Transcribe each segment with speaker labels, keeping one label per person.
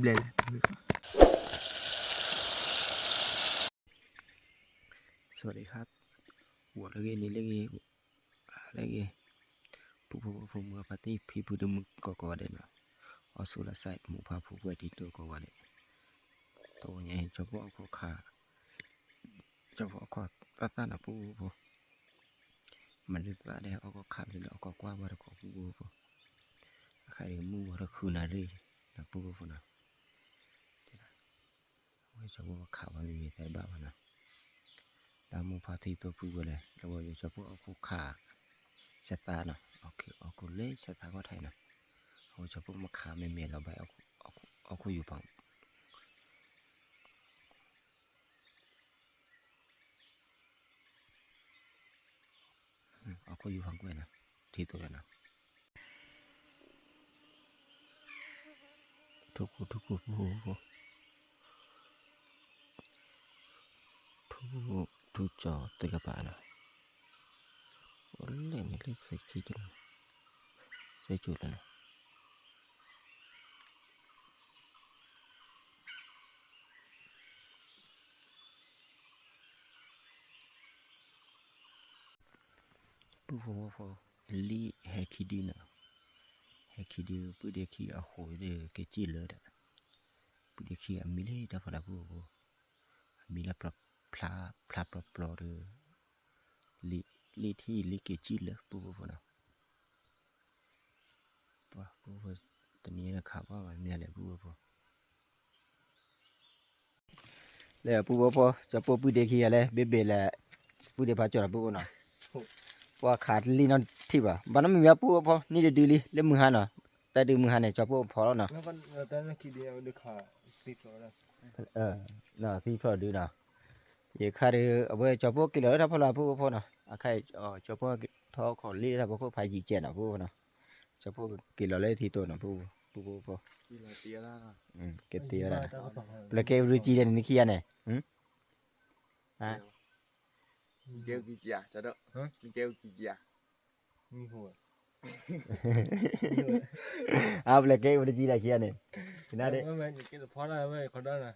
Speaker 1: เบลสวัสดีครับหัวเลนี่เลผู้มือปาร์ตี้พี่ผู้ดูมึกก็เด่นนะเอาสุรศัยหมู่พาผู้ป่วยที่ตัวก็เด่นตัวใหญ่เฉพาะก็ขาเฉพาะก็ตาหน้าผู้มันลึกละได้เอาก็ขาดเลยเอาก็กว้างว่าก็ผู้ใครมู่ว่าคือนารีนะผู้นะว่าเฉพาะขามันมีแต่บ้านะตามมู่พาที่ตัวผู้เลยแล้วว่าเฉพาะเอาก็ขาชะตาเนาะเอาก็เล่ชะตาก็ไทยเนาะเอาเฉพาะมาขาไม่เมียเราไปเอาก็อยู่ปังเอาก็อยู่ฟังกูนะที่ตัวนะทุกจอติกะปานะโอ้เล่นเล็กใส่ขี้จุดใส่จุดเลยนะผู้พอลีแฮคิดีนะแฮคิดีผู้เด็กขี้อาโหยเด็กเกจิเลยนะผู้เด็กขี้อามิเลยแต่พอละผู้มีละพลาปลอเดลีที่ลีเกจิเลยผู้นะว่าผู้ตอนนี้นะครับว่ามันมีอะไรผู้แล้วผู้จะผู้เด็กขี้อะไรเบบแหละผู้เด็กพาจอดผู้นะว่าขาดลีนอนที่บ่บ้านนั้นมีผู้พอนี่เดือดลีเล่มมือหันเนาะแต่ดือมือหันเนี่ยจะผู้พอแล้วเนาะ
Speaker 2: แล้วก็แต่นั่นคิดเดียวเดือดขาติดแล้ว
Speaker 1: น่ะที่พอดือเนาะये खारे अब चपो किलो था फला पो ना आखाय चपो थो खो ली था पो फाइ जी चे ना पो ना चपो किलो ले थी तो ना पो
Speaker 2: किलो tia lah
Speaker 1: के तिया ना प्ले के रुचि ने नि खिया ने ha
Speaker 2: kêu gì chả sao đó kêu gì chả mi hồ
Speaker 1: play के रुचि la खिया ने ना de
Speaker 2: ไม่cái phó làไม่คนนั้นนะ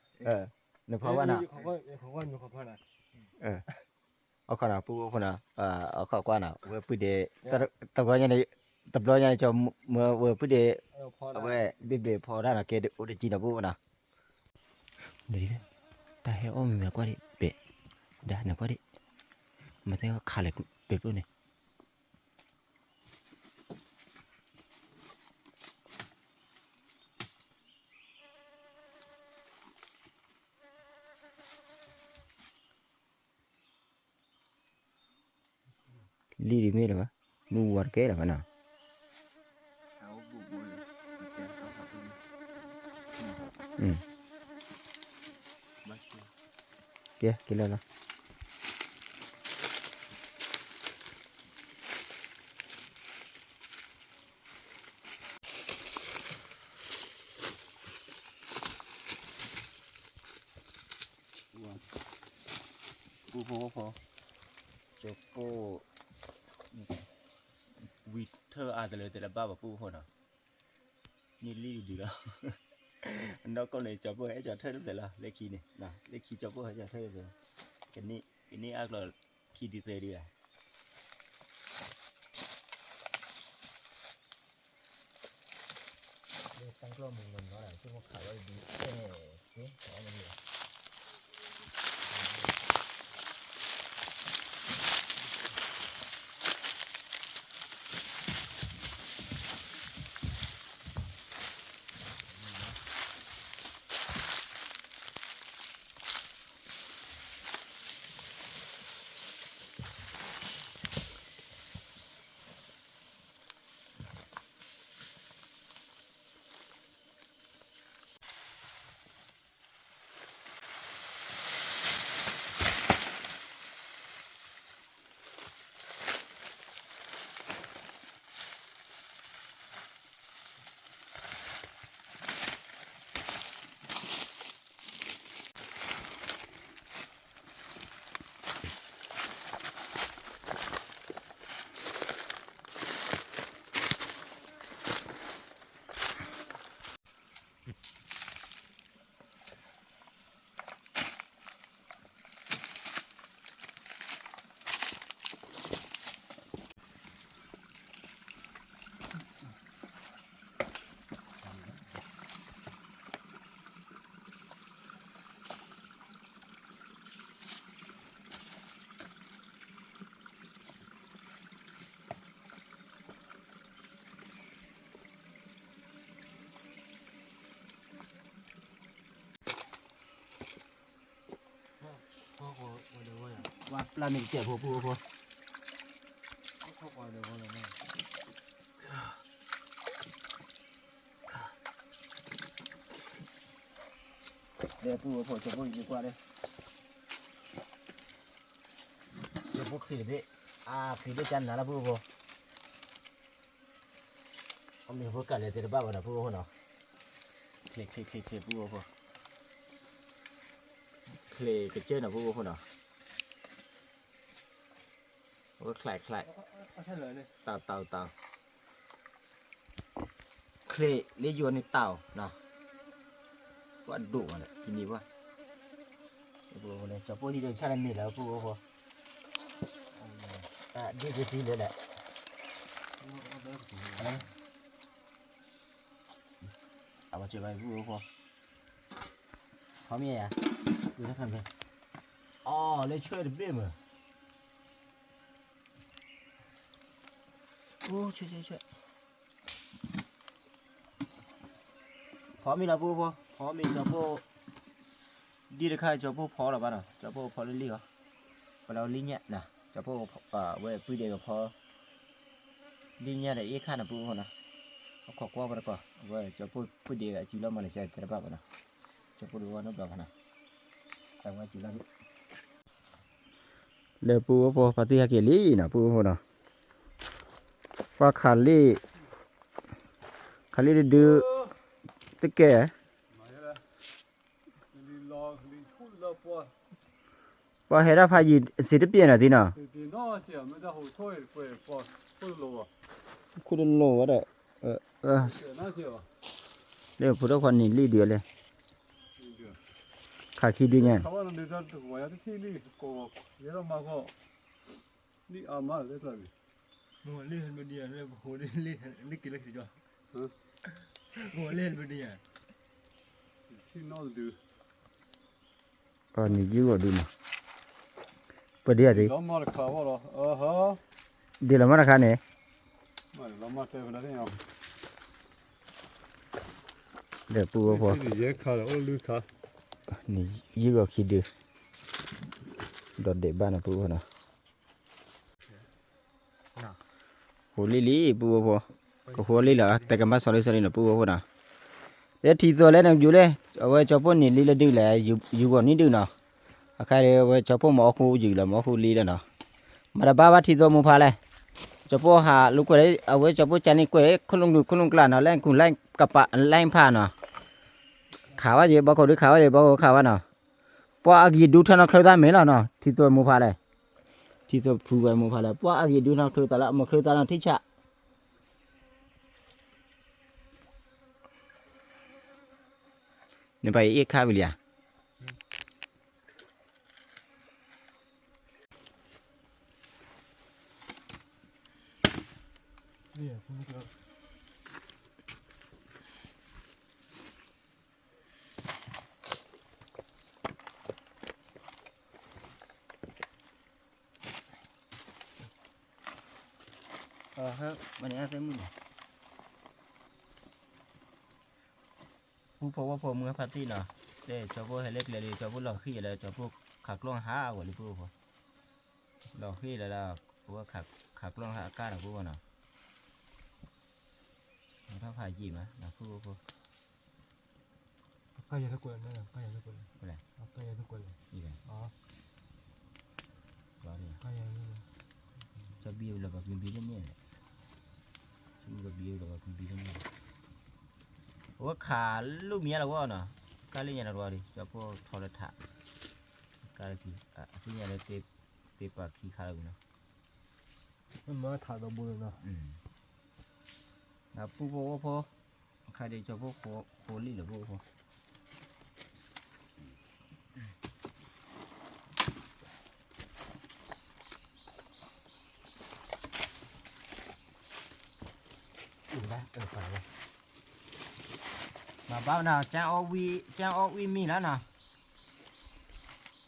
Speaker 1: ne pho wa na
Speaker 2: เขาก็มีเขาพ่อนะ
Speaker 1: เอาขนาดปูขนาดเอาข้าวกว่าน่ะเว้ยปุเดตะบอยเนี่ยตะบอยเนี่ยจะเมื่อเว้ยปุเดเอาไว้เบบพอได้น่ะเกอุดจีน่ะปูน่ะเดี๋ยวตาเฮอมีกว่าดิเปะดาน่ะกว่าดิมาแต่ว่าขาเล็กเปะปูนี่ลีดิมีหรอวะมูวัดเกล่ะวะน่ะเกกินแล้วล่ะปูพอจบปูวิเธออาจจะเลยแต่ละบ้าแบบปูพอน่ะนี่รีดีแล้วnó con này chọc vừaให้chọc thơ được là lấy khí này nào lấy khí chọc vừaให้chọc thơ được cái này ác là khí đi về đi à tăng cơ mình nó là chứ không phải là đi xí đó là gì ว่าปลาหนึ่งเจ็บหัวปูหัว
Speaker 2: เข้าไปเดี๋ยวเขาเลยไม่
Speaker 1: เดี๋ยวปูหัวจะปูดีกว่าเลยเดี๋ยวปูขีดดิขีดด้วยจันนะแล้วปูหัวเอามีหัวกันเลยเดี๋ยวบ้าวันนะปูหัวเนาะคลิกปูหัวเคลกระเจิดนะปูหัวเนาะก็คลาย
Speaker 2: ใช่เลยเนี่ย
Speaker 1: เต่าเคลเลี้ยวนในเต่าเนาะว่าดุอ่ะทีนี้ว่าปูเนี่ยจะปูที่เดินชาลมีแล้วปูหัวดีเลยแหละเอามาเจอไปปูหัวพร้อมยังอ่ะดูท่าทำเลยอ๋อเลยช่วยเบี้ยมือโอ้ช่วยพร้อมมีแล้วปูหัวพร้อมมีจะปูดีเลยค่ะจะปูพอหรือเปล่าจะปูพอเรื่อยๆเหรอพอเราลิ้นเนี่ยนะจะปูเว้ยปุ้ยเดียวก็พอลิ้นเนี่ยแต่อีกข้านะปูหัวนะเอาขอกว่าไปก่อนเว้ยจะปูปุ้ยเดียวกับจีโร่มาเลยใช่แต่ละบ้านนะจะปูดูว่าน้องแบบนะสั่งว่าจีโร่เลยปูพอปฏิหารเกลี่นะปูหัวนะว่าขาลีดื้อตะแก่ว่าเห็นว่าพายีสิทธิ์เปลี่ยนอะไรนะคุณโลว่าเด้อเดี๋ยวพูดคนนี้ลีเดียวเลยขาขี้ดีไงมัวเล่นบนเดียเลยโหเล่นกี่เล็กสิจ้ะมัวเล่นบนเดียที่นอนดูนี่ยิ่งกว่าดูนะปะเดียดิล้อมาราคาว่าหรอฮะเดี๋ยวล้อมาราคาเนี่ยไม่ล้อมาเท่านั้นเองเดี๋ยวปูพอนี่เยอะขาแล้วลูกขานี่ยิ่งกว่าคิดดูดอดเด็บบ้านนะปูนะโหลีปูพอก็หัวลีเหรอแต่ก็มาสอนนะปูพอนะเดี๋ยวทีตัวแล้วนั่งอยู่เลยเอาไว้ชอบปุ่นนี่ลีละดื้อแหละอยู่ก่อนนี่ดื้อเนาะอาใครเอาไว้ชอบปุ่นหมอคู่อยู่แล้วหมอคู่ลีแล้วเนาะมาดับบ้าทีตัวมูพาเลยชอบปุ่นหาลูกก็ได้เอาไว้ชอบปุ่นจานี่ก็ได้คนลงกลางเนาะแรงคุณแรงกระปะแรงผ้าเนาะข่าวว่าเยอะบอกเขาด้วยข่าวว่าเยอะบอกเขาข่าวว่าเนาะพออากีดูท่านเคยได้ไหมล่ะเนาะทีตัวมูพาเลยทีตัวผู้ใหญ่มูพาเลยพออากีดูท่านเคยแต่ละมาเคยแต่ละที่ชะนี่ไปอีกข้าวไปเลยนี่คุณก็ครับวันนี้อาเซมุนผู้พบว่าผมเมื่อพาร์ตี้เนาะเดี๋ยวชาวพวกให้เล็กเลยชาวพวกหลอกขี้เลยชาวพวกขักล่องหาวันนี้พวกหลอกขี้เลยล่ะพวกขักล่องหาก้าหน่ะพวกเนาะถ้าผ่าจีบนะพวก
Speaker 2: ใกล้จะทุกคนนั่นแหละใกล้จะทุกคน
Speaker 1: อะไร
Speaker 2: ใกล้จะทุกคน
Speaker 1: นี่ไง
Speaker 2: อ๋อ
Speaker 1: ว่าเนี่ย
Speaker 2: ใกล้จะ
Speaker 1: จะบิวแล้วก็บิวเนี่ยชื่อก็บิวแล้วก็บิวเนี่ยว่าขาลูกเมียเราว่าเนาะการเลี้ยงเราว่าดิชาวพวกทอร์ถะการขี้ที่เนี่ยเราเตะปากขี้ขาเราเนาะ
Speaker 2: มันมาถ่ายตัวบุญเนาะ
Speaker 1: ผู้พอพอใครได้ชาวพวกโคลี่หรือพวกไปเลยมาบ้าหน่าจ้าอวีมีแล้วนะ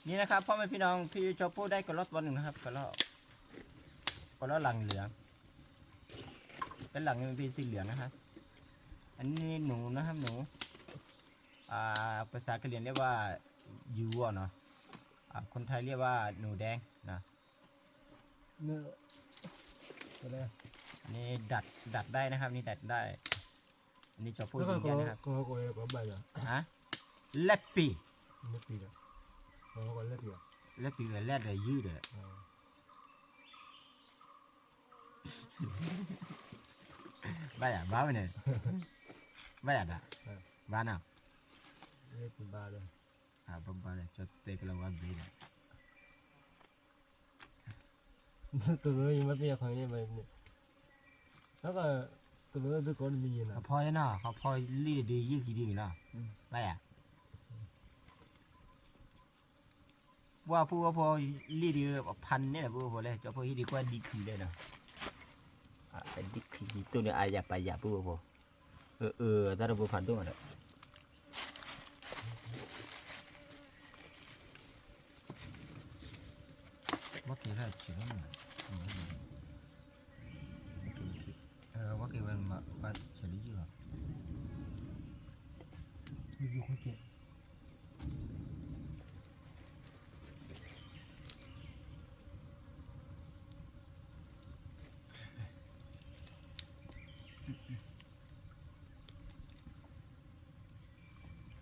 Speaker 1: นี่นะครับพ่อแม่พี่น้องพี่โจโป้ได้กระลอวันหนึ่งนะครับกระลอหลังเหลืองเป็นหลังเป็นสีเหลืองนะครับอันนี้หนูนะครับหนูภาษากะเหรี่ยงเรียกว่ายูเนาะ คนไทยเรียกว่าหนูแดงนะ
Speaker 2: เนี่ยอะไร
Speaker 1: อันนี้ดัดได้นะครับนี่ดัดได้อันนี้จะพูด
Speaker 2: แล้ว
Speaker 1: ยื
Speaker 2: ก็
Speaker 1: นยันนะครับ
Speaker 2: ก็ใบละ
Speaker 1: ฮะแลปปี
Speaker 2: ไม่ปีละก็เล็กอยู่
Speaker 1: แลปปีกับแลดเลยยืดเลยบ้าอ่ะบ้าไปเนี่ยบ้าอ่ะบ้าน่ะ
Speaker 2: เล็กเป็นบ้าเลย
Speaker 1: บ้าเลยจะเตะกันแล้วว่าเบี้ย
Speaker 2: ตัวนู้นยังไม่เป็นคนยังไม่เนี่ยแล้วก็ตัวนู้นตัวก่อนมีนะ
Speaker 1: เขาพอยเนาะเขาพอยลีดดียืดกี่ดีเนาะบ้าอ่ะว่าพูดว่าพอลีดดีพันเนี่ยพูดพอเลยจะพอที่ดีกว่าดีขึ้นเลยเนาะดีขึ้นตัวเนี่ยอายาไปยาพูดพอแต่เราพูดพันตัวอะไรว่าเกี่ยวกับเชื่อมั้ยว่าเกี่ยวกับมาเฉลี่ยอยู่หรอ
Speaker 2: มีอยู่คนเจ็บ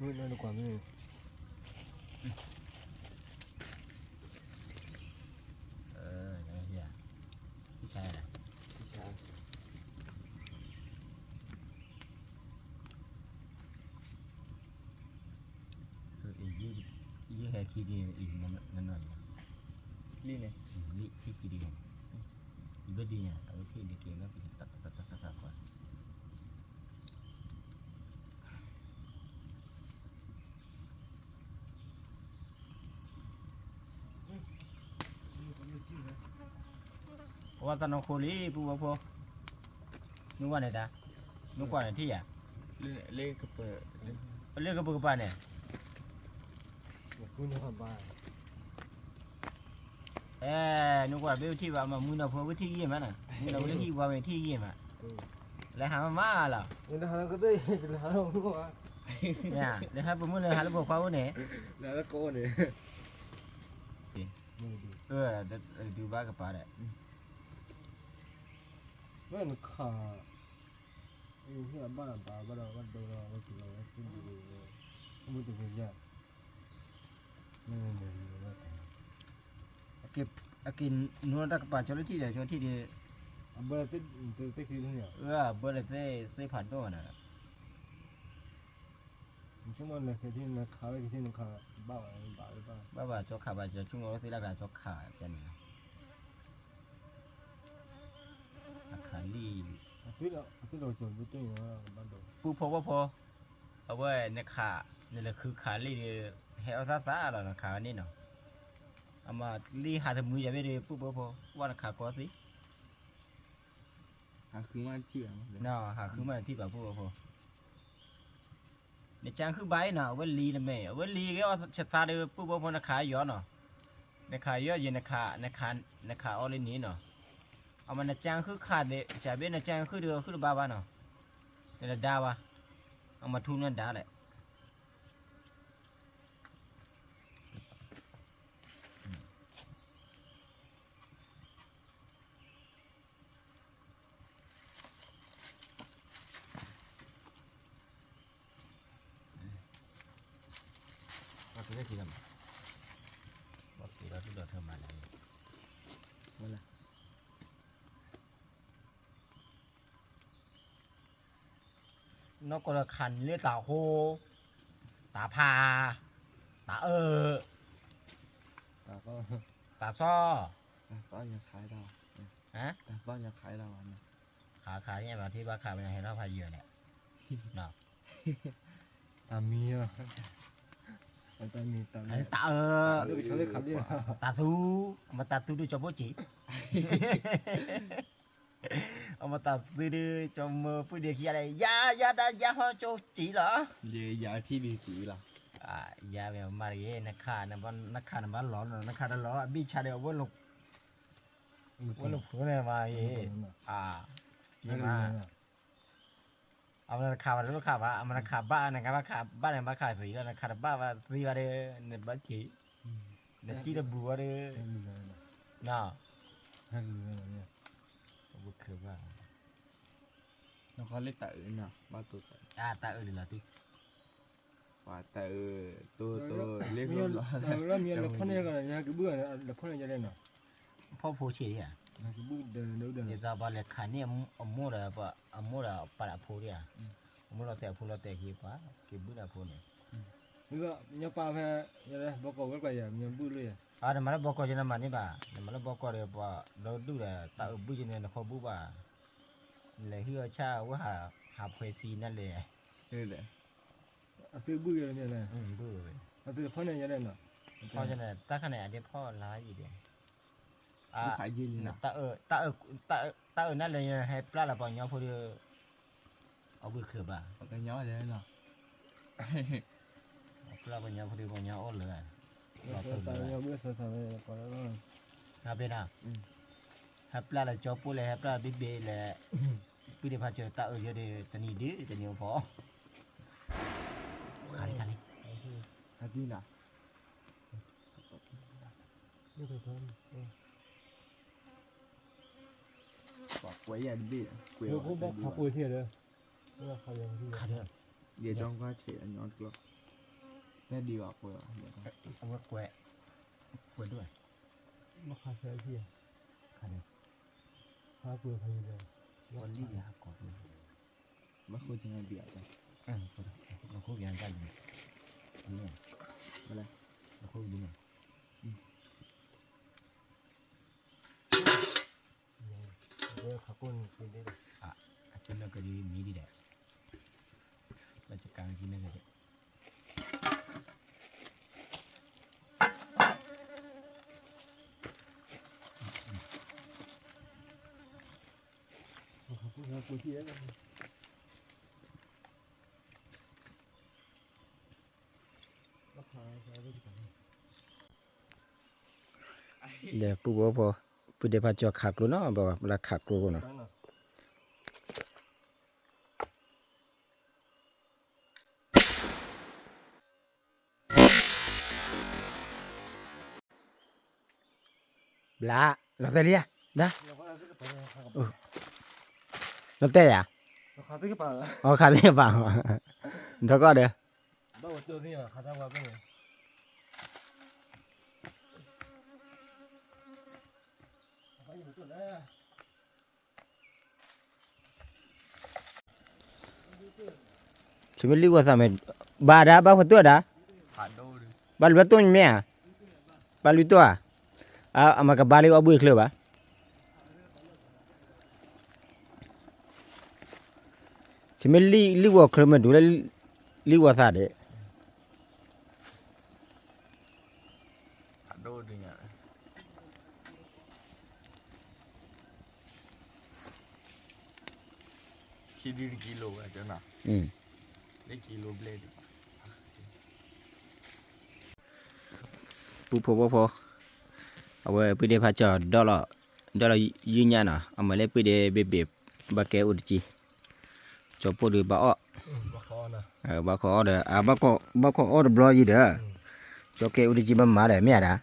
Speaker 2: นี่นั่นกว่านี่
Speaker 1: อย่างเงี้ยพี่ชายอะไรคือยี่แค่คิดดีอีกนั่นหน่อย
Speaker 2: นี่เนี่ย
Speaker 1: นี่ที่คิดดีอีกแบบดีเนี่ยเอาที่เด็กเก่งแล้วไปตัดก่อนว่าตอนน้องโคลีปูว่าพอนึกว่าไหนตานึกว่าไหนที่อ่ะ
Speaker 2: เล็กกระเป๋า
Speaker 1: เรื่องกระปุกกระป๋าเนี่ย
Speaker 2: คุณนี่ความบ้า
Speaker 1: นึกว่าเบลที่ว่ามามือเราพอวิธียี่มันน่ะมือเราวิธีว่าวิธียี่มันแล้วหามาเหรอ
Speaker 2: นี่เราก็ได้เรารู้ว่า
Speaker 1: เนี่ยแล้วหามือเลยหาระบบเขาเนี่ย
Speaker 2: แล้วก็เนี่ย
Speaker 1: ดูบ้ากระป๋าเนี่ย
Speaker 2: เมื่อขาที่บ้านป่าบ้านเราก็โดนเราก็กินเรากินอยู่เลยมันจะเป็นยังนี่
Speaker 1: กินนวดกระป๋าชนที่เดียวชนที่เดียว
Speaker 2: บ้านที่คือเนี่ย
Speaker 1: เบอร์เลยผ่านตัวน่ะ
Speaker 2: ช่วงนั้นคือที่นักข่าวที่นักข่าวบ้าบ้า
Speaker 1: บ้าจกขาบ้าจะชุ่งรถที่รักจกขาจันขาลี
Speaker 2: ที่เราจนไปตัวอย่างบ้านเรา
Speaker 1: ปูพอว่าพอเอาไว้ในขานี่แหละคือขาลีเฮลซ่าๆแล้วนะขานี่เนาะเอามาลีหาทมือจะไม่ได้ปูพอว่าขาก็สิ
Speaker 2: คือว่าเที่ยง
Speaker 1: เนาะหาคือมาที่แบบปูพอในจางคือใบเนาะเวลีนะแม่เวลีก็เอาชะตาเดือปูพอนะขาย้อนเนาะในขาย้อนอยู่ในขาออลินี้เนาะเอามันจางคือขาดเดจะเป็นจางคือเดือคือบ้าเนาะนี่ดาวะเอามาทุนนั่นดาแหละว่าจะได้กี่ลำว่ากี่เราที่เราเธอมาแล้วว่าละนกกระขันเรียกตาโฮตาพาตา
Speaker 2: แต่ก็
Speaker 1: ตาซ้อ
Speaker 2: บ้านยังขายเรา
Speaker 1: ฮะ
Speaker 2: แต่บ้านยังขายเราอันนี้
Speaker 1: ขาเนี่ยมาที่บ้านขาเป็นไงให้เราพายเยอะเนี่ยเนาะ
Speaker 2: ตามีอ่ะตามีตา
Speaker 1: อันนี้ตา
Speaker 2: เขาเรียกขับเรียก
Speaker 1: ตาทูมาตาทูดูจมูกจีเอามาตาทูดูจมูกพูดเดียวขี้อะไรยาหัวโจจีเหรอ
Speaker 2: เย่ยาที่ดีจีล่ะ
Speaker 1: ยาแบบมาเรียนักข่านักบ้านร้อนนักข่าร้อนบีชาเดียววนลงหัวเนี่ยมาพี่มาเอามันข่าวอะไรลูกข่าวว่าเอามันข่าวบ้านนะครับว่าข่าวบ้านไหนบ้านข่าวสีแล้วนะข่าวบ้านว่าสีอะไรเนี่ยบ้านจี da chi da bu wa de
Speaker 2: အဲ့လိုလည်း
Speaker 1: na
Speaker 2: အဲ့လိုလည်း
Speaker 1: bu ke ba
Speaker 3: nó có lấy tự nè ba tụt
Speaker 1: ta la ti
Speaker 3: và tự tôi lấy
Speaker 2: မြေ
Speaker 3: luôn
Speaker 2: လာမြေလာဖနေကလည်းညာကဘူးကလည်းဖနေကြတယ်နော်
Speaker 1: pho pho chi ya
Speaker 2: ညာကဘူးတယ်လို့တယ်
Speaker 1: ni za ba le khan ni mo da ba mo da pa la pho ya mo lo te pho lo te ki pa ki bu da pho ni
Speaker 2: ဒီကညပါဖဲရတယ်ဘကောဝက်ကရမြန်ဘူးလို့ရ
Speaker 1: a da ma la bo ko jena ma ni ba da ma la bo ko de ba lo du da ta bu jena na kho bu ba le hi cha wa ha phwe si na le
Speaker 3: như vậy
Speaker 2: အသေးဘူးရနေတယ်
Speaker 1: bu
Speaker 2: အသေးဖနေရတယ်နော်
Speaker 1: pho jena ta khan ne a de pho la yi de
Speaker 3: nó phải gì nè
Speaker 1: ta na le he pla la ba nya pho de a bu ke ba
Speaker 3: có cái nhỏ vậy nè
Speaker 1: pla ba nya pho de ba nya o le
Speaker 2: စာရဘူးဆဆပဲပေါ်တော့
Speaker 1: na be na ha pla la cho pu le ha pla bi be le pi de pha cho ta yo de tani de tani pho ka li
Speaker 3: 还gì nè
Speaker 2: ဒီတော့
Speaker 3: và quấy à đi quấy
Speaker 2: ဘကိုဘခပွေးထည့်တယ်ဘခါရင်ဒီ
Speaker 1: ka de
Speaker 3: về trong quá trẻ nhỏ được nên đi vào quấy
Speaker 1: a wa kwe kwe do
Speaker 2: မခါဆဲကြီး
Speaker 1: ka de
Speaker 2: ဟာပွေးခိုင်းတယ်
Speaker 1: wa li ya ko
Speaker 3: mà không chỉ là địa thôi
Speaker 1: nó ko yan ta ni ni
Speaker 3: Đây.
Speaker 1: nó ko ni
Speaker 2: ဒီခါကွန်ပြင်းတယ်
Speaker 1: a chen na ka di mi di de ba cha kang ji na de
Speaker 2: ခါကွန်ခါပွေးထည့်တယ်မခါဆဲဘူးဒီကနေ့
Speaker 1: le pu bo pho pu de pha cho khak lo no ba la khak lo ko no
Speaker 2: တန်းတော့
Speaker 1: bla lo te lia da
Speaker 2: เราก็จะไปခါ
Speaker 1: lo te ya
Speaker 2: ခါတိကပါလား
Speaker 1: o kha de ba do ko de
Speaker 2: ဘာလို့တော်နေရခါသားဝါပဲ
Speaker 1: chim li wa sa me ba da ba pho tu da
Speaker 3: phản đô đi
Speaker 1: ba lu tu me ba lu tu a ma ka ba le wa bu khle ba chim li wa khle me du le li wa sa de
Speaker 3: phản đô đi nhỉ khi đi kilo à chỗ nào lấy kilo blade
Speaker 1: pu pho pho awe pu de pha cho dollar yu nya na amale pu de be be ba ke u chi cho pu de ba o
Speaker 2: ဘာခေါ်နာ
Speaker 1: ba ko order ba ko order block yi de cho ke u chi ba ma de mya da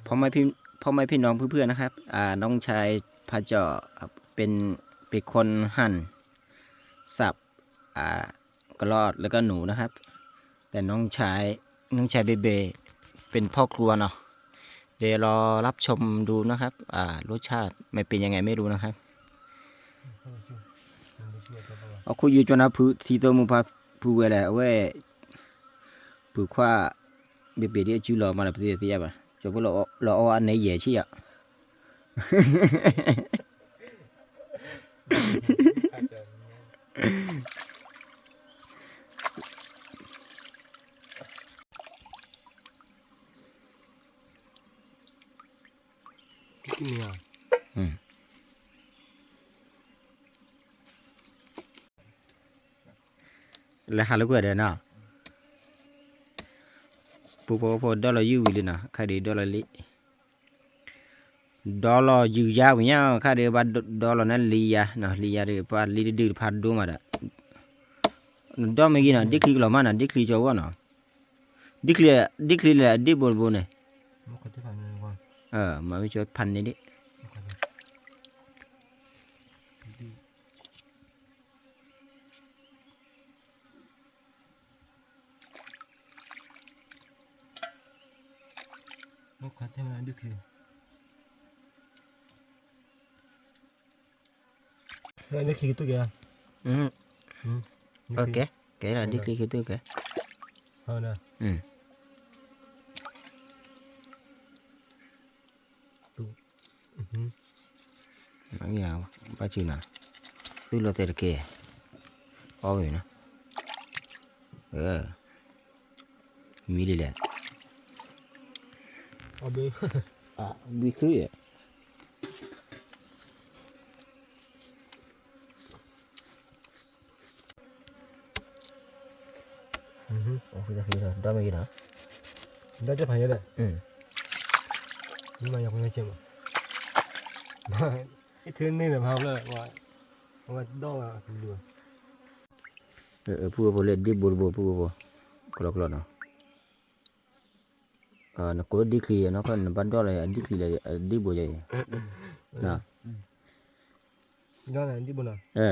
Speaker 1: พ่อแม่พี่น้องเพื่อนๆนะครับน้องชายพระเจ้าเป็นคนหั่นสับกระรอดแล้วก็หนูนะครับ แต่น้องชายเบเบเป็นพ่อครัวเนาะเดี๋ยวรอรับชมดูนะครับรสชาติไม่เป็นยังไงไม่รู้นะครับเอาคุยอยู่จนนะผู้ที่ตัวมุพาผู้เวลาเว้ผู้คว้าเบเบเดี๋ยวจูรอมาแล้วเพื่อนที่ป่ะcho bố lọ anh ấy về chứ ạ
Speaker 2: cái gì à
Speaker 1: là hai lúc rồi nào po dollar yu li na kha de dollar li dollar yu ya wi ya kha de ba dollar na li ya de pa li de pha do ma da đó mấy cái nào đi khi là mà nào đi khi cho con nào đi khi là đi bồn bồn này
Speaker 2: มันก็ที่ผ่านมาก่อน
Speaker 1: mà mới cho pan này đấy
Speaker 2: มันก็ที่มาดิคือแล้วนี่คือตัวแก
Speaker 1: ok cái là đi khi cái tư cái
Speaker 2: เอานะ
Speaker 1: mấy cái nào ba chữ nào tư là tiền kề ôi nó mi đi lẹ
Speaker 2: เอาไป
Speaker 1: đi khứ vậy ôi ra khi rồi đó mấy cái nào
Speaker 2: ได้จะผ่านยังไง
Speaker 1: ừ
Speaker 2: นี่มาอยากไปเชียงมาไอ้เทือนนี่แบบพาวเลยว่าดอกอ่ะดู
Speaker 1: pua boleh di bol bol pua kalau no nó có đi khi nó còn ban đó là đi khi là đi bol vậy nè
Speaker 2: ย้อนอะไรที่บนอ่ะ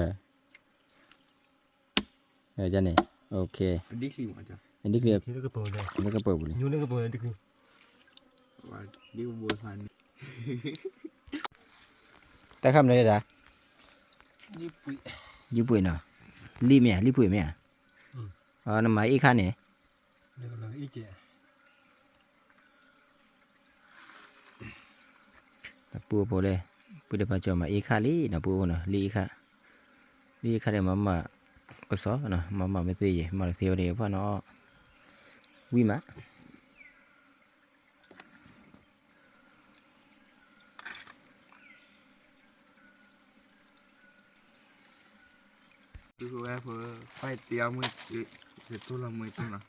Speaker 1: cho này ok
Speaker 3: ดิคลีมาจ้ะ
Speaker 1: đi khi
Speaker 2: ที่เล็กกระเป๋าเลย
Speaker 1: nó có bầu này
Speaker 2: ยูเล็กกระเป๋าเลยดิคือ
Speaker 3: ว่าดิวบัวพัน
Speaker 1: ta khăm đây đã
Speaker 3: ญี่ปุ่น
Speaker 1: dưới bụi nào li bụi mẹ nó máy ít khăn này
Speaker 2: เล็กกระเป๋าอีเจ
Speaker 1: pua boleh pua dapat cuma ít khăn li nó pua nó li khăn này mama có số nè mama mới gì vậy mà theo đều phải nó quy má
Speaker 3: คือว่าเพื่อไฟเตียวมือเดี๋ยวตัวเรามือตัวน่ะ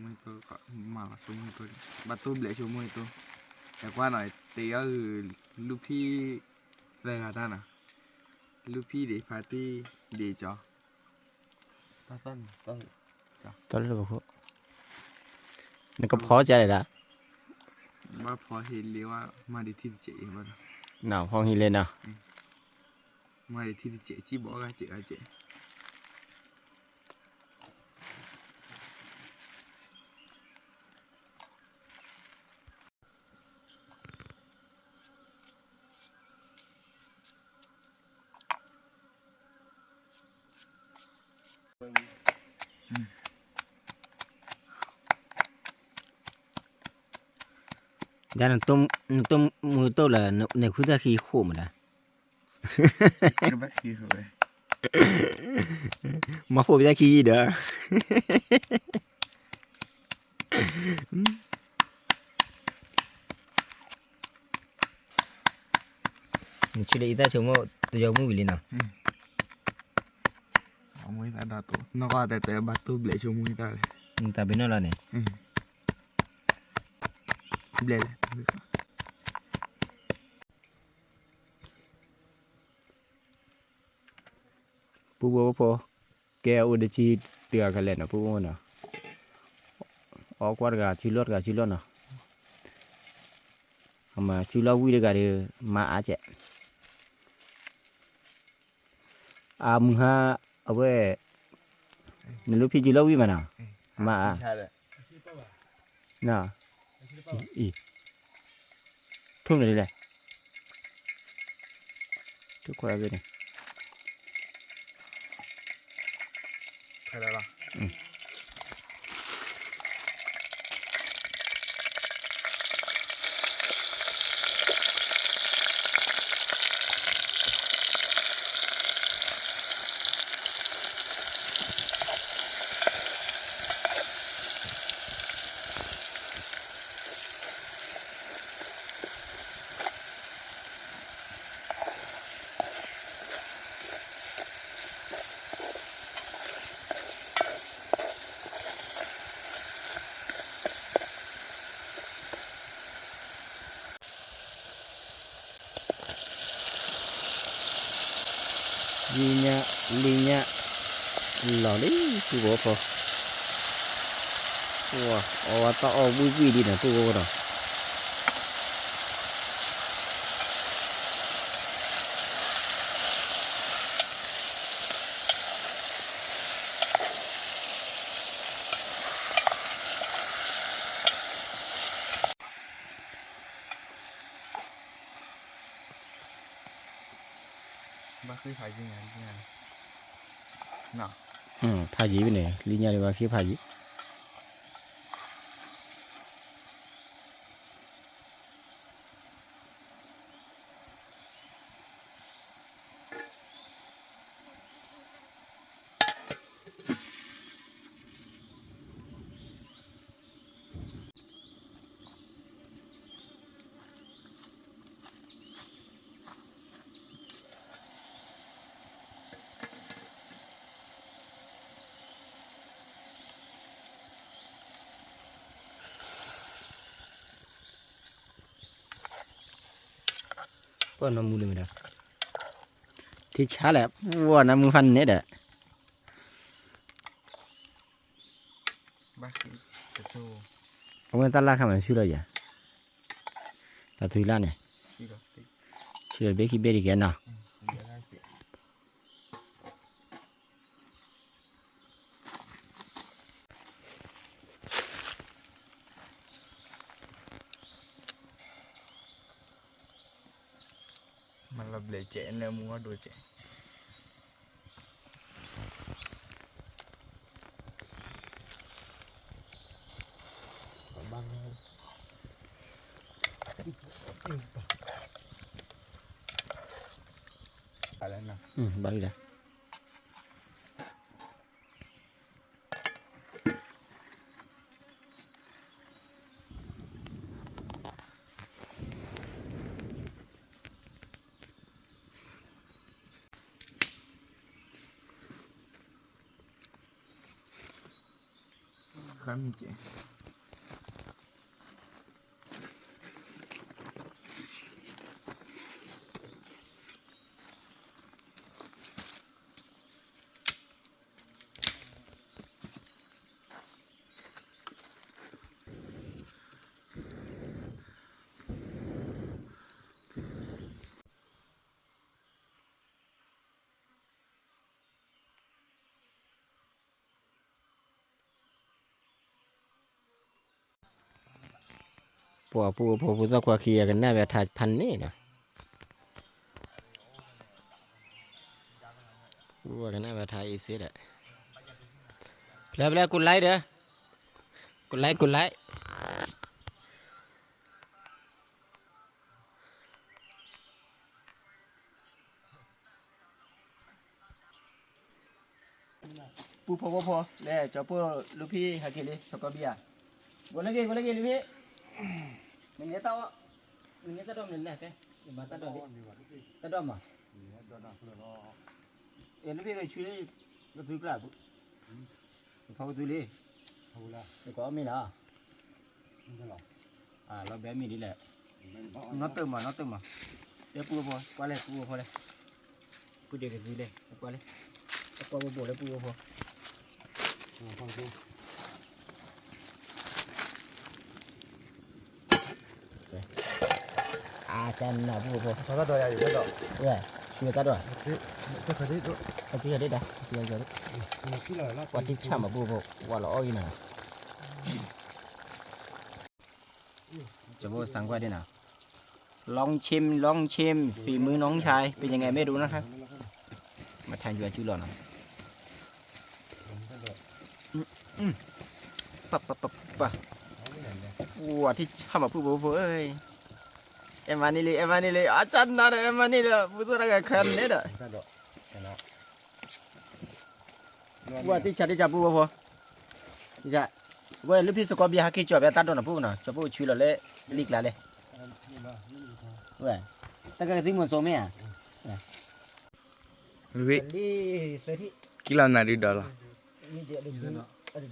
Speaker 3: มือตัวก็มาสูมือตัวบัตรตัวเบลชูมือตัวแต่ว่าหน่อยเตียวลูกพี่อะไรกันท่านน่ะลูกพี่เดี๋ยวปาร์ตี้เดี๋ยวจ้ะต้น
Speaker 1: ตัวเล็กพวกนี่ก็พอใจเลยละ
Speaker 3: ว่าพอเห็นเลยว่ามาดีที่เจ๋บ้าง
Speaker 1: nào phong hi lên nào
Speaker 3: มาดีที่เจ๋ที่บอกว่าเจ๋
Speaker 1: ra là tôm mùi tôm là này khui ra khi khổ mà đã
Speaker 3: ก็แบบคือเลย
Speaker 1: mà khổ ra khi gì đó chuyện đấy ta chúng tôi giờ muốn bị nào
Speaker 3: เอามือตาดาตัวนอกจากแต่บัตรตัวเบลชูมือตาเลย
Speaker 1: ta biết nó là này
Speaker 3: เบลเลย
Speaker 1: pu keo udah ci tiga kali na pu na awkward ga cilot na ama cilawi de ga de ma aje amha awe ne lu phi cilawi mana ma
Speaker 3: ใช่เลย
Speaker 1: na i thum ne le tu kwa be ne
Speaker 3: ใช่แล้วล่ะ
Speaker 1: linya หล่อนี่ผู้บ่พอว้าเอาว่าต่อเอาบุยดีนะผู้บ่เนาะ
Speaker 3: บ้าคือถ่ายยังไงเนาะ
Speaker 1: 파지 이네 리냐리 와피 파지 뻔 너무 물입니다 뒤차래 우와 나무 환네다
Speaker 3: บ้าคือจะโชว์
Speaker 1: 오늘 달라 하면 싫어야 다 둘라네
Speaker 3: ชื่อดอกติ
Speaker 1: 싫어 베키 베리겠나
Speaker 3: เดี๋ยวได้เจ็บมันระเบิดเจ๊เนื้อมัวดูเจ๊
Speaker 2: บาง
Speaker 3: อะไรนะ
Speaker 1: 말이다
Speaker 3: 감이지.
Speaker 1: 뭐 부탁과 기약은 나베 다 판네 우와 나베 다 있으래 그래 굿라이 돼 굿라이 뿌 네, 저뿌 루피 하길리 저거비야 골라게 루피 mình tao đom lên nè cái mà tao đom tao đom à em nó biết cái chuyện nó thứ là không thứ đi có mình à nó bé mình đi lẹ nó tôm mà để pua qua đây cứ để cái gì đây qua bộ để pua chân là pua
Speaker 2: nó đòi gì đó
Speaker 1: vậy chưa ta rồi
Speaker 2: cái cái đó
Speaker 1: cái gì đấy đã chưa giờ đấy
Speaker 2: cái là nó
Speaker 1: qua tiếp chạm mà pua qua là oi nèจะพูดสั่งไว้ด้วยนะลองชิมฝีมือน้องชายเป็นยังไงไม่รู้นะครับมาทานอยู่ชื่อหล่อนะปะว้าที่ทำมาพูดเอ้ยเอ็มวานี่เลยอาจารย์นะเอ็มวานี่เลยพูดอะไรกันขันเนี่ยเด้อว่าที่ชัดที่จะพูดที่จะว่าลูกพี่สกอบีฮักกี้จอบแบบตัดโดนนะพูดนะจะพูดชื่อเราเลยลีกละเลยว่าตั้งแต่ที่มันโซเมีย
Speaker 3: Wih, kilo nari dolar.
Speaker 1: Ini dia ada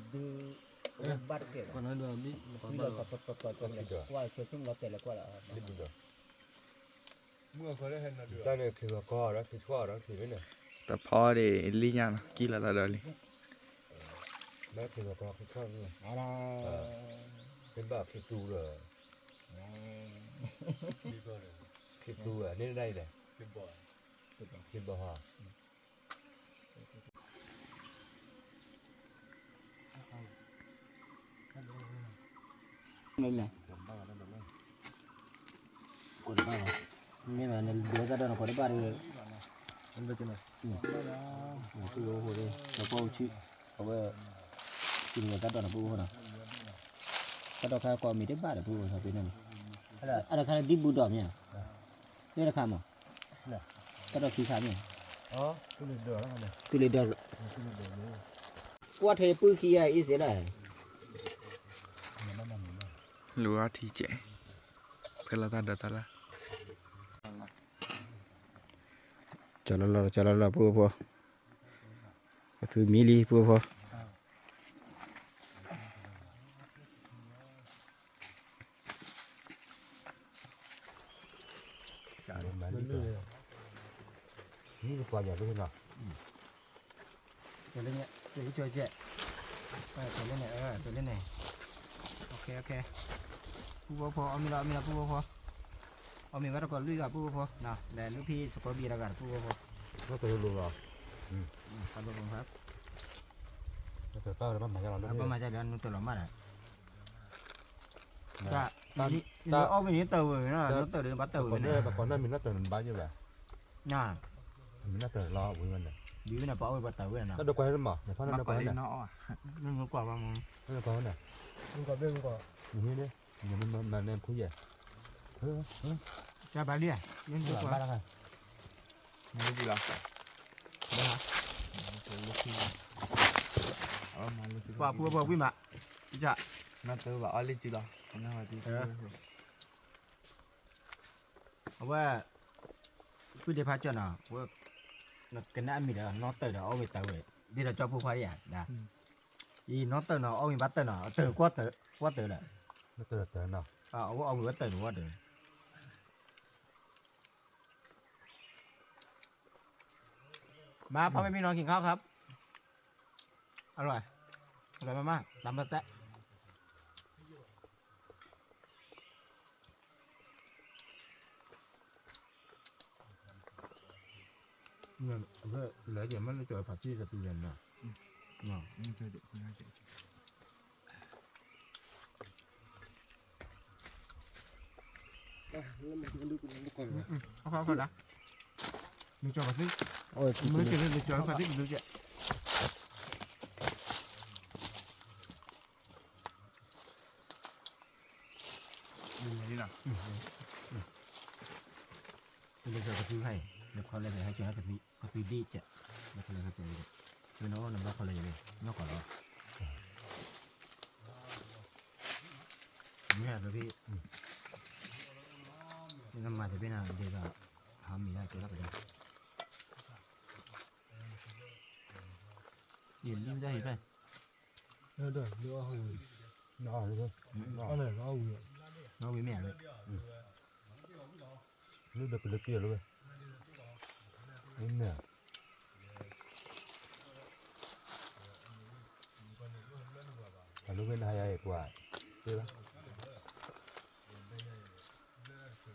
Speaker 1: obat ke.
Speaker 2: còn nó đưa mít
Speaker 1: Kilo kuat cacing lo tele kuat.
Speaker 2: mưa có đấy hay là đưa ta này thì là co đó thì xoa đó thì thế này
Speaker 3: แต่พอเดี๋ยวลีน่ากี่ละละเลย
Speaker 2: Bé thì là có cái con này. Cái bờ thịt đu rồi. Thịt đu ở đến đây này. Thịt bò hả?
Speaker 1: Mình này. Còn ba. Nhưng mà đứa cái đó nó có đến ba rồi.
Speaker 2: Anh về trên này.
Speaker 1: Tôi vô hồi đây. Nó có chịu. Có bây giờ người ta đó là bù hồi nào. Cái đó khai qua mình đến ba để bù hồi bên này. Ada khai đi bù đỏ nhỉ? Đây là khai mà. Cái đó khi khai nhỉ?
Speaker 2: Cái này đỡ lắm này.
Speaker 1: Tôi lấy đỏ. Qua thế bù khi ai ít thế này.
Speaker 3: หรือว่าทีเจเพื่อนเราตาเดือดตาละ
Speaker 1: Chalo la pua pua. Itu mili pua pua.
Speaker 2: Ini qua nhà cái nào?
Speaker 1: Tôi lên nhé, tôi đi chơi chị. Tôi lên này, tôi lên này. Ok. Pua pua, ông mình pua pua. Ông mình bắt đầu còn lưỡi cả pua pua. Nào, để lúc khi sẽ có bia ra cả pua pua.
Speaker 2: Nó từ luôn rồi.
Speaker 1: Cảm ơn pháp.
Speaker 2: Nó từ tao nó mà cho nó.
Speaker 1: Apa macam dia nutul lama dah. Tak, ông mình tàu rồi nó tàu đến bắt tàu rồi nè.
Speaker 2: Còn đây mình nó từ bao nhiêu vậy?
Speaker 1: Nha,
Speaker 2: Mình nó từ lo với mình này.
Speaker 1: đi bên này bảo bắt tàu rồi nè.
Speaker 2: Nó đâu quay lắm mà, để phát nó quay này.
Speaker 3: nó
Speaker 1: Nó quả vào mà.
Speaker 2: Nó có này. Không có bên có. Mình đi. Mình mà nem khối vậy.
Speaker 1: Cha bà đi à? Nên
Speaker 2: Nó
Speaker 1: quả.
Speaker 2: ba này.
Speaker 3: ไม่ดีหรอ
Speaker 1: Quả pua quý mà. Dạ.
Speaker 3: น่าเจอแบบอะไรจีหรอน่าดี
Speaker 1: Ở bên quý đề phát cho nào. Nó cái nãy mình đó nó tàu đó ông mình tàu rồi. Đi là cho pua khoai à? Đã. Đi nó tàu nó ông mình bắt tàu nó tàu quá tàu đấy.
Speaker 2: Nó từ từ nào.
Speaker 1: Ông mình bắt tàu quá tàu. Màพ่อไม่มีน้องกินข้าวครับ อร่อยมากๆตำมาแตะเนี่ยเพื่อเหลือเดี๋ยวมันจะเจอผัดที่สตูเย็นน่ะเนาะ
Speaker 3: น่าจะเด็กน่าจะ
Speaker 1: เอาละมีจอผัดที่มือเจอมีจอผัดที่ดูเจ๊
Speaker 3: ดูนี่นะ
Speaker 1: มีจอผัดที่ให้เดี๋ยวเขาเลยให้เจอผัดที่ดีเจ๊แล้วเขาเลยให้เจอเลยคือน้องน้ำเขาเลยเลยนอกก่อนแล้วเนี่ยเดี๋ยวพี่น้ำมาจะเป็นอะไรเดี๋ยวทำมีได้เจอแล้วก็ได้ยินดีได้ไหม
Speaker 2: Nó đỡ nữa hồi. Nó rồi. Nó này nó rồi.
Speaker 1: น้องวิแม่เลย
Speaker 2: Nó được cái kia luôn. Đúng nè. Lúc bên này ai quả. Đây đó.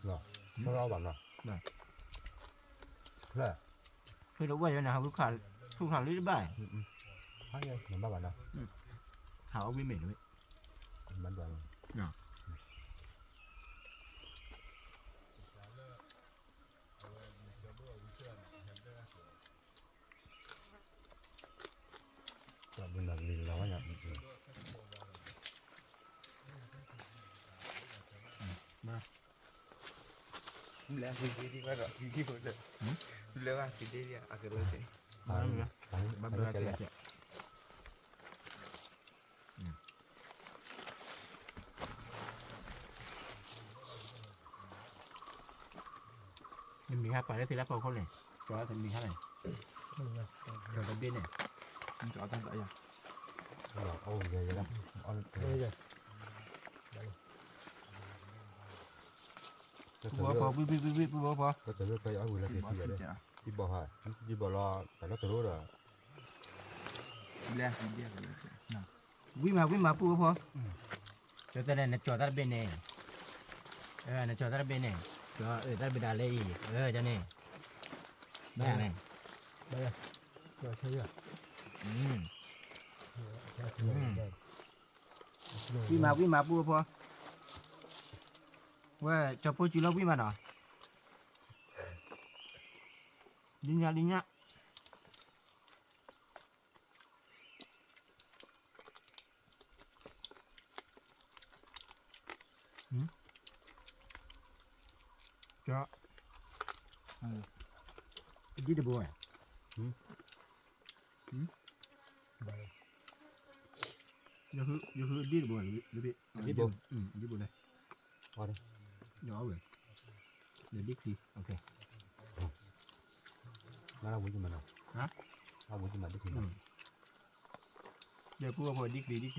Speaker 2: Rồi. Nó lo bằng nào.
Speaker 1: Rồi.
Speaker 2: Rồi.
Speaker 1: คือเราว่าจะนะครับทุกขันรีบไป
Speaker 2: Hai anh, nó ba bạn nào.
Speaker 1: หาวิแม่เลย
Speaker 2: Bán đoàn.
Speaker 1: Nào.
Speaker 2: Rồi bên này mình nói nhỉ.
Speaker 3: แล้วที่ที่ว่าแบบที่พูดเลยเรื่องว่าที่ที่อาจจะรู้สิ
Speaker 1: บ้าเบื่อเจ๊มันมีค่าไปได้สิแล้วคนเลยจอจะมีค่าไหนจอจะบินเนี่ย
Speaker 3: มันจะเอาตั้งแต่ยัง
Speaker 2: Rồi, ôi về vậy đó. Đây rồi.
Speaker 1: Bố bố bố bố bố bố
Speaker 2: Có thể cây ở người là thiệt vậy đấy.
Speaker 4: ที่บ่ฮะที่บ่รอแต่ละตัวเด้อ
Speaker 3: แรกเดียวเลยนะ
Speaker 2: วิ่งมาปูก็พอจอดแต่ในจอดแต่เป็นเนี่ยในจอดแต่เป็นเนี่ยจอแต่เป็นอะไรจะเนี่ยแม่เนี่ยไปเลยจอดเชื่อวิ่งมาปูก็พอว่าจะพูดจีเราวิ่งมาหน่อยลิงยะจ้าđi được bùa giờ hư đi được bùa đi bị đi bùa đi bùa này
Speaker 4: qua đi
Speaker 2: nhỏ rồi để đi gì ok
Speaker 4: nó là muốn cho mình nào
Speaker 2: hả
Speaker 4: nó muốn cho mình đi thì
Speaker 2: giờ bùa bùa đi gì đi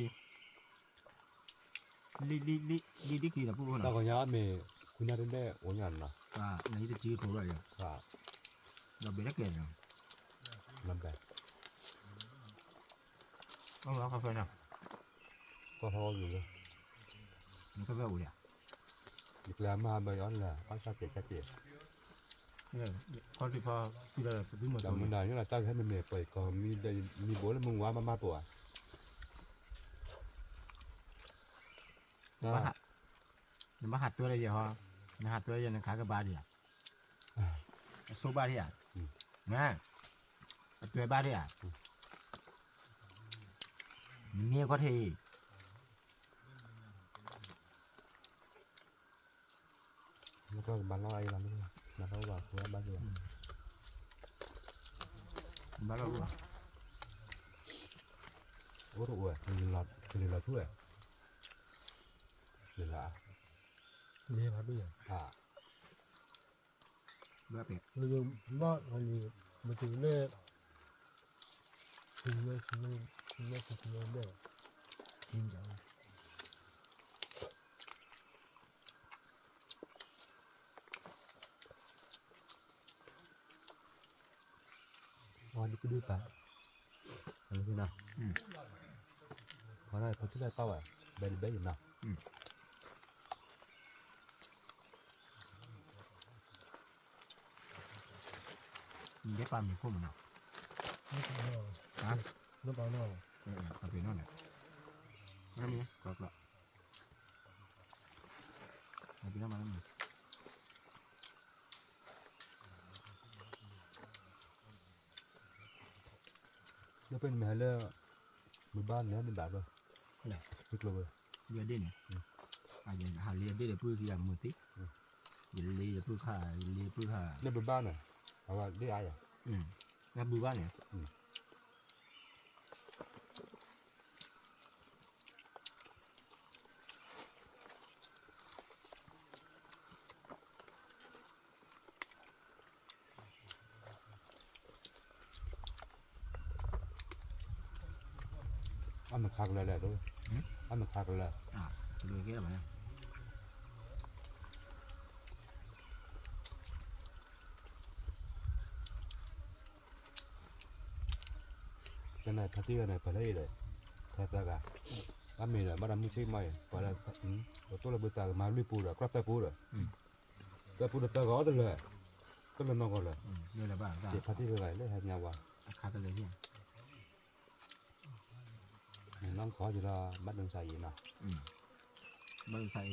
Speaker 2: gì là bùa
Speaker 4: tao có nhớ màyคุณยายได้โอ้ยันนะ
Speaker 2: này thì chỉ có vậy
Speaker 4: ครับ
Speaker 2: เราไปได้เกินเนาะ
Speaker 4: ลำแบบ
Speaker 2: ต้องรอกาแฟเนาะ
Speaker 4: ก็พออยู่เลย
Speaker 2: มันกาแฟอุ่นอ่ะ
Speaker 4: อีกแล้วมาใบย้อนแหละป้าชาเจ็ดชาเจ็ด
Speaker 2: เนี่ยพอที่พอที่เราไปวิ่งมา
Speaker 4: จำมันได้ยังไงตั้งให้มันเมย์ไปก็มีได้มีโบแล้วมึงว่ามาตัว
Speaker 2: มาหัดตัวอะไรอย่างฮะมาหัดตัวอย่างนั้นขายกับบาร์เดียโซบาร์เดียนะตัวบาร์เดียเนี่ยก็ที
Speaker 4: แล้วก็บ้านเราอะไรเราไม่รู้บ้านเราว่าคือบ้านเรา
Speaker 2: บาร์เรา
Speaker 4: โอ้โหคือเราช่วยเวลา
Speaker 2: เนี่ยครับพี่อ่ะแบบนี้เราบ้านอันนี้มันถึงเนี่ยถึงเนี่ยจริงจัง
Speaker 4: วันนี้ก็ดูไปอะไรที่น่ะพอได้พอที่ได้เต้าอ่ะเบลอยู่น่ะ
Speaker 2: ได้ปลาหมึกพุ่มมันอ่ะฮะน้ำปลาหน่อยเอาไปโน่นน่ะน้ำมีกรอบเอาไปน้ำมัน
Speaker 4: แล้วเป็นแม่เล่มือบ้านเนี้ยเป็นแบบว่าลึกเลย
Speaker 2: เรือเด่นอย่างหาเรือได้เลยพูดคืออย่างมือติ๊กอย่าเรือพูดข่าเรือพูดข่า
Speaker 4: เล่นบนบ้านน่ะเอาว่าได้อะไรอ่ะ
Speaker 2: งับดูบ้านเนี่ย
Speaker 4: ăn mặc khạc lại thôi ăn mặc khạc lại
Speaker 2: เรือแค่ไหน
Speaker 4: cái này thật tiếc này phải lấy đấy thật ra cả ăn mì là bắt đầu mua xí mày phải là tôi là bữa ta mà lui pù rồi crab ta pù rồi ta pù được ta gõ được rồi cái lần nó gọi là
Speaker 2: เรืออะไรบ้าง
Speaker 4: chỉ thật tiếc cái lấy hạt nhau vào
Speaker 2: ขาดอะไรเนี่ย
Speaker 4: nó khó gì là bắt đường xài gì nào
Speaker 2: มันใส่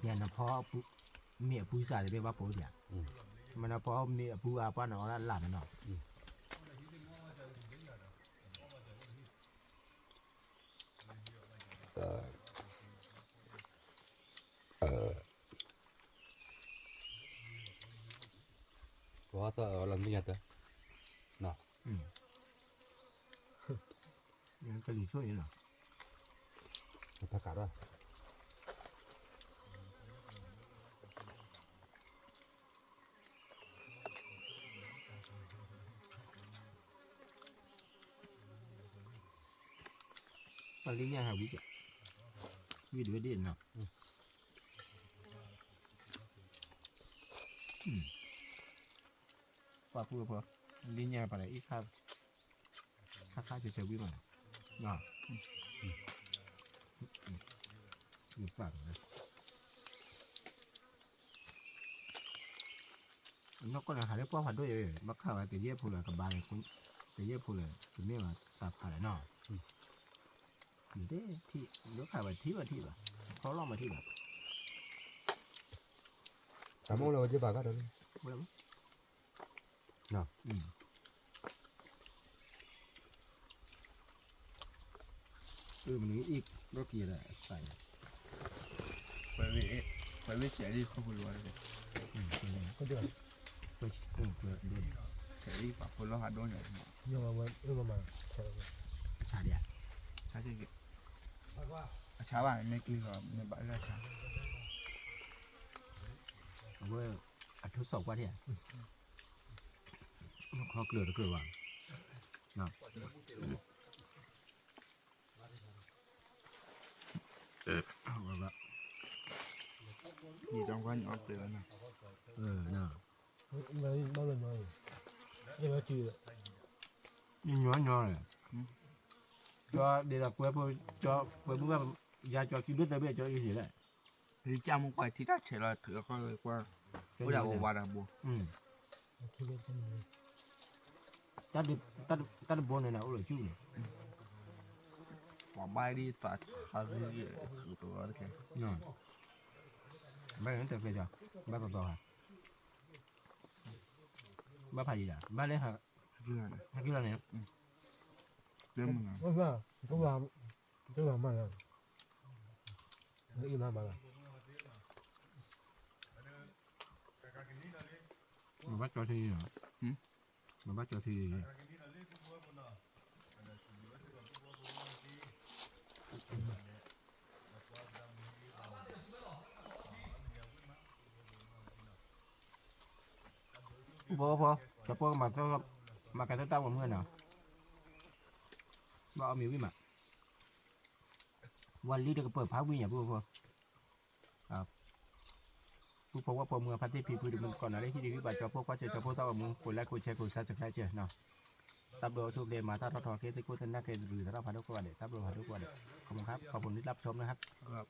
Speaker 2: เนี่ยนะเพราะเมียผู้ชายจะเรียกว่าโป๊เนี่ยมันนะเพราะเมียผู้อาป้าหนอหลานเนาะ
Speaker 4: có tao làm gì nhỉ nào
Speaker 2: ยังกะหรี่ช่วยเนาะ
Speaker 4: ta cả rồi
Speaker 2: ตอนนี้ยังหาวิจัยวิดีโอเด่นเนาะ ว่าพูดพอลิ้นยาไปไหนอีกครับค่าจะเจอวิ่งมาเนาะอยู่ฝั่งนะนกก็หาได้ป้อผัดด้วยบักข้าวแต่เยี่ยพูเลยกับบานคุณแต่เยี่ยพูเลยคุณไม่มาตับขาดเนาะอยู่ได้ที่นกข้าวแบบที่เขาลองมาที่แบบ
Speaker 4: Kamu lo aja baga dah.
Speaker 2: Berapa?
Speaker 4: Nah.
Speaker 2: Mình nghĩ ít đó kia là phải
Speaker 3: ไปเวทเสียดีเขาพูดว่าเลย
Speaker 2: có được tôi cũng được luôn
Speaker 3: เสียดีป่ะคนเราหาโดนอย่าง
Speaker 5: nhưng mà
Speaker 2: xả đi à
Speaker 3: ใช่ใช่กี่เช้าบ่ายไม่กินหรอไม่บ่ายก็เช้า
Speaker 2: với à thứ sáu qua đi à nó khó cửa được cửa vào nào vâng
Speaker 3: มีจังหวะหยอดเปลือกนะ
Speaker 2: nào
Speaker 5: lấy bao lần rồi em nói chuyện
Speaker 2: nhưng nhỏ này cho để là quê cho quê bữa ra cho chi biết tới bây cho gì đấy
Speaker 3: หรือจ้ามึงไปที่ได้เฉยเลยถือเขาเลยว่าผู้ใดว่าดาบัว
Speaker 5: khi biết chân rồi
Speaker 2: ta được bốn này nào rồi chứ
Speaker 3: ว่าใบดีตัดเขาคือตัวอะไร
Speaker 2: rồi ba đến từ về giờ ba tò hả ba phải gì à ba lấy hả
Speaker 3: เรื่อง
Speaker 2: hai kilo này
Speaker 3: เรื่องมึง
Speaker 5: ôi vâng tôi làm mà làm im mà làm
Speaker 2: mà bắt cho thi hả mà bắt cho thi gì po cho po mà cái tao còn mưa nào bao miếng màวันนี้เด็กเปิดพักวิ่งอย่างพวกครับผู้พบว่าพอเมืองพัทยาพีพูดถึงก่อนอะไรที่ดีที่บาดเจ็บพวกว่าจะพวกเต้ามึงคนแรกคนแชร์คนซัดสักแค่เจ้าเนาะตับโดชุบเดมาถ้าทอเคสที่กูท่านนักเกษตรหรือถ้าพาทุกคนเด็ดตับโดพาทุกคนเด็ดขอบคุณครับขอบคุณที่รับชมนะครับ
Speaker 3: ครับ